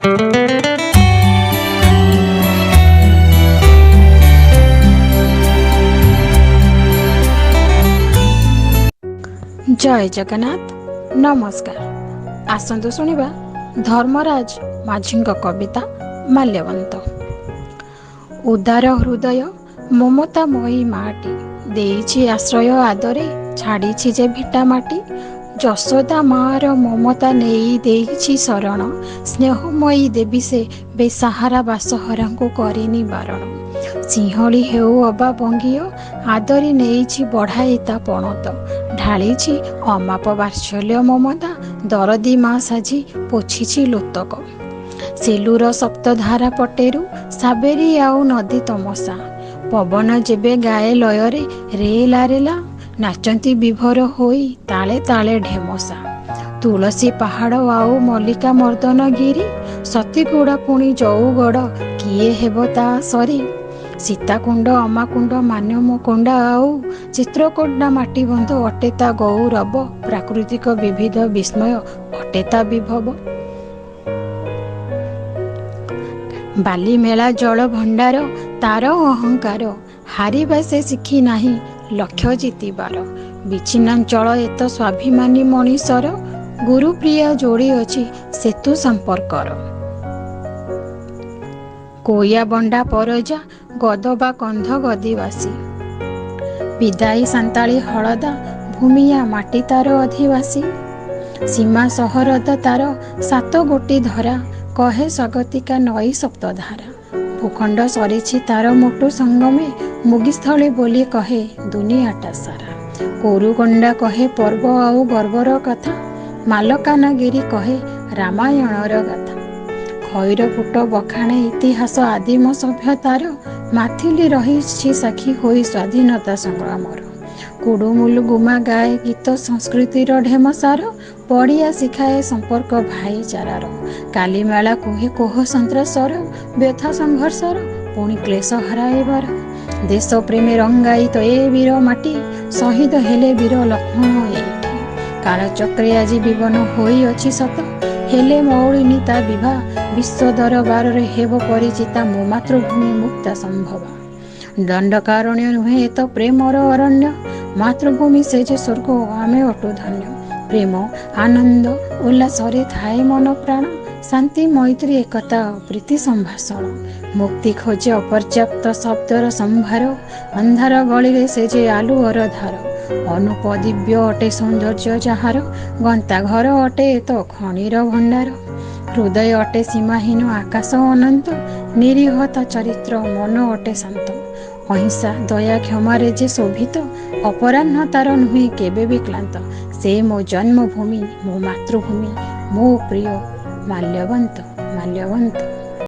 जय जगन्नाथ नमस्कार। आसंतु शुणिबा धर्मराज माझी कविता माल्यवंत। उदार हृदय ममतामयी माटी देइछि आश्रय आदरे छाड़ी जे भिटा माटी। यशोदा मार ममता नहीं देइछि शरण स्नेहमयी देवी से बेसहारा बासहरा को करेनी बारण। सिंहली हेउ अबा बंगीय आदरी नहीं बढ़ाई ता पणत ढाली अमाप बात्सल्य ममता दरदी माँ साजी पोछि लोतक। सेलुर सप्तधारा पटेरु साबेरी आउ नदी तमसा पवन जेबे गाए लୟରେ रेला रेला नाचंती विभोर होई ताले ताले ढेमसा। तुलसी पहाड़ आउ मल्लिका मर्दन गिरी सतीगुड़ा पुणी जौगड़ किए हेब ता सरी। सीताकुंड अमाकुंड मान्यमकुंड आउ चित्रकोटा माटीबंध अटेता गौरव प्राकृतिक विविध विस्मय अटेता विभव। बालीमेला जल भंडार तार अहंकार हारिबा से शिखी नाही लक्ष्य जीतिबार। विच्छिन्नांचल एत स्वाभिमानी मनीषर गुरुप्रिया जोड़ी अछि सेतु संपर्कर। कोया बंडा परजा गदबा कंध गदिवासी विदाई सांताली हलदा भूमिया माटी तार अधिवासी। सीमा सहरद तार सात गोटी धरा कहे स्वागतिका नई सप्तधारा। भूखंड सरीछि तार मोटू संगमे मुगिस्थली बोली कहे दुनियाटा सारा। कोरुगंडा कहे पर्व आउ गर्वर कथा मालकानगिरी कहे रामायणर गाथा। खैरपुट बखाणे इतिहास आदिम सभ्यतार माथिली रही साक्षी होई स्वाधीनता संग्रामर। कुडुमुलु गुमा गाए गीत संस्कृतिर ढेमसार पड़िया शिखाए संपर्क भाईचारार। कालीमेला कुहे कोह सन्त्रासर व्यथा संघर्षर पुणी क्लेश हराइबार। देश प्रेमे रंगाई तो ए वीर माटी शहीद हेले वीर लक्ष्मण एठी। कालचक्रे आज जीवन होई अछि सत हेले मौलिनी ता विवाह विश्व दरबार रे हेब परिचिता मो मातृभूमि मुक्ता संभवा। दंडकारण्य नुहे तो प्रेमर अरण्य मातृभूमि से जे स्वर्ग आमे अटु धन्य। प्रेम आनंद उल्लासरे थाए मन प्राण शांति मैत्री एकता प्रीति संभाषण। मुक्ति खोजे अपर्याप्त शब्दर संभार अंधार गली से जे आलुअर धार। अनुप दिव्य अटे सौंदर्य जहार गंता घर अटे तो खनिर भंडार। हृदय अटे सीमाहीन आकाश अनंत निरीहता चरित्र मन अटे शांत। अहिंसा दया क्षमारे जे शोभित अपराह्न तार नुहे केबे भी क्लांत। से मो जन्मभूमि मो मातृभूमि मो प्रिय माल्यवंत माल्यवंत।